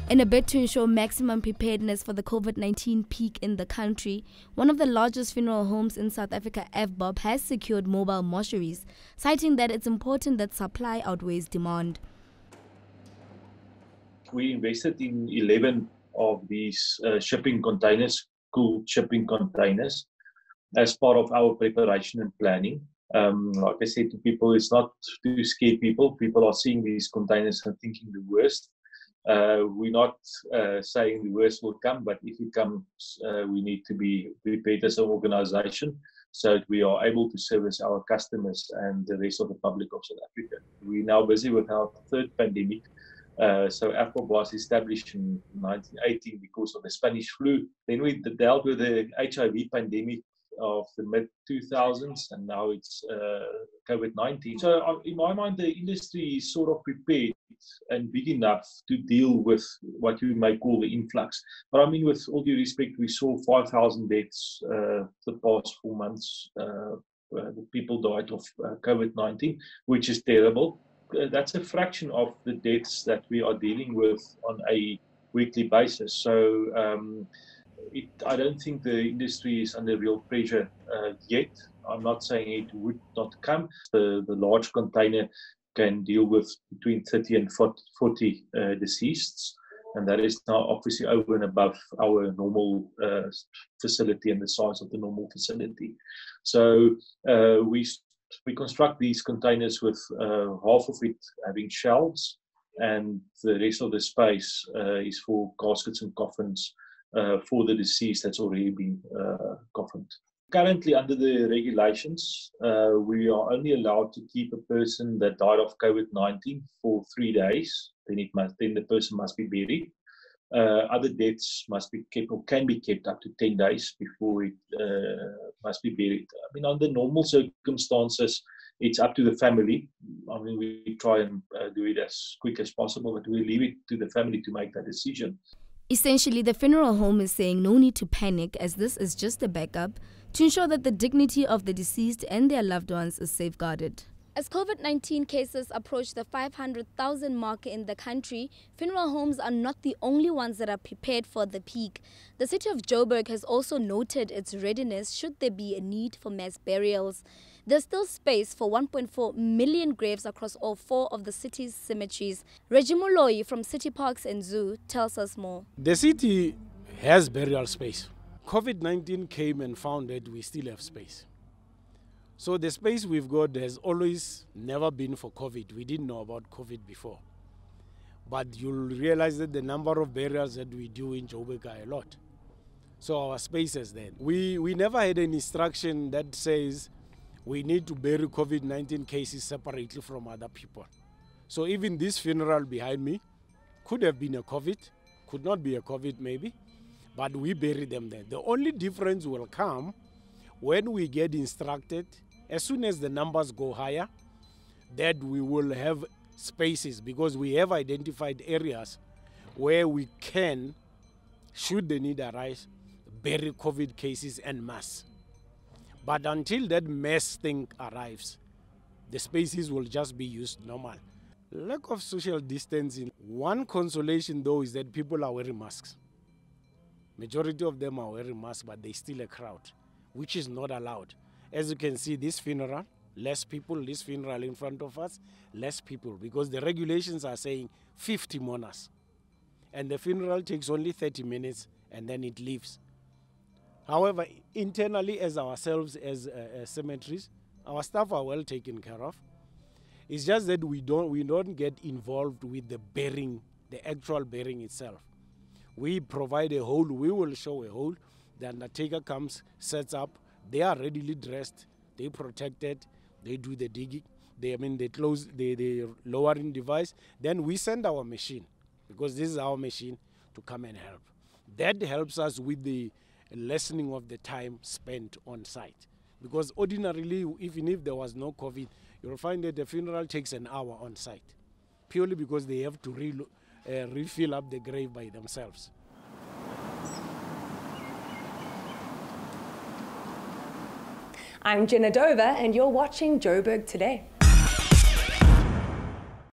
In a bid to ensure maximum preparedness for the COVID-19 peak in the country, one of the largest funeral homes in South Africa, Avbob, has secured mobile mortuaries, citing that it's important that supply outweighs demand. We invested in 11 of these shipping containers, cooled shipping containers, as part of our preparation and planning. Like I said to people, it's not to scare people. People are seeing these containers and thinking the worst. We're not saying the worst will come, but if it comes, we need to be prepared as an organization so that we are able to service our customers and the rest of the public of South Africa. We're now busy with our third pandemic. So Avbob was established in 1918 because of the Spanish flu. Then we dealt with the HIV pandemic of the mid-2000s, and now it's COVID-19. So in my mind, the industry is sort of prepared and big enough to deal with what you may call the influx. But I mean, with all due respect, we saw 5,000 deaths the past 4 months. The people died of COVID-19, which is terrible. That's a fraction of the deaths that we are dealing with on a weekly basis. So I don't think the industry is under real pressure yet. I'm not saying it would not come. The large container can deal with between 30 and 40 deceased, and that is now obviously over and above our normal facility and the size of the normal facility. So we construct these containers with half of it having shelves, and the rest of the space is for caskets and coffins for the deceased that's already been coffined. Currently, under the regulations, we are only allowed to keep a person that died of COVID-19 for 3 days. Then the person must be buried. Other deaths must be kept or can be kept up to 10 days before it must be buried. I mean, under normal circumstances, it's up to the family. I mean, we try and do it as quick as possible, but we leave it to the family to make that decision. Essentially, the funeral home is saying no need to panic, as this is just a backup to ensure that the dignity of the deceased and their loved ones is safeguarded. As COVID-19 cases approach the 500,000 mark in the country, funeral homes are not the only ones that are prepared for the peak. The city of Joburg has also noted its readiness should there be a need for mass burials. There's still space for 1.4 million graves across all 4 of the city's cemeteries. Reggie Moloi from City Parks and Zoo tells us more. The city has burial space. COVID-19 came and found that we still have space. So the space we've got has always never been for COVID. We didn't know about COVID before. But you'll realize that the number of burials that we do in Joburg are a lot. So our space is there. We never had an instruction that says we need to bury COVID-19 cases separately from other people. So even this funeral behind me could have been a COVID, could not be a COVID maybe, but we bury them there. The only difference will come when we get instructed, as soon as the numbers go higher, that we will have spaces, because we have identified areas where we can, should the need arise, bury COVID cases en masse. But until that mass thing arrives, the spaces will just be used normal. Lack of social distancing. One consolation though is that people are wearing masks. Majority of them are wearing masks, but there's still a crowd, which is not allowed. As you can see, this funeral, less people. This funeral in front of us, less people, because the regulations are saying 50 mourners. And the funeral takes only 30 minutes and then it leaves. However, internally as ourselves, as cemeteries, our staff are well taken care of. It's just that we don't get involved with the burying, the actual burying itself. We provide a hole, we will show a hole, the undertaker comes, sets up, they are readily dressed, they protected, they do the digging, they close the lowering device, then we send our machine, because this is our machine, to come and help. That helps us with the lessening of the time spent on site. Because ordinarily, even if there was no COVID, you'll find that the funeral takes an hour on site, purely because they have to refill up the grave by themselves. I'm Jenna Dover, and you're watching Joburg Today.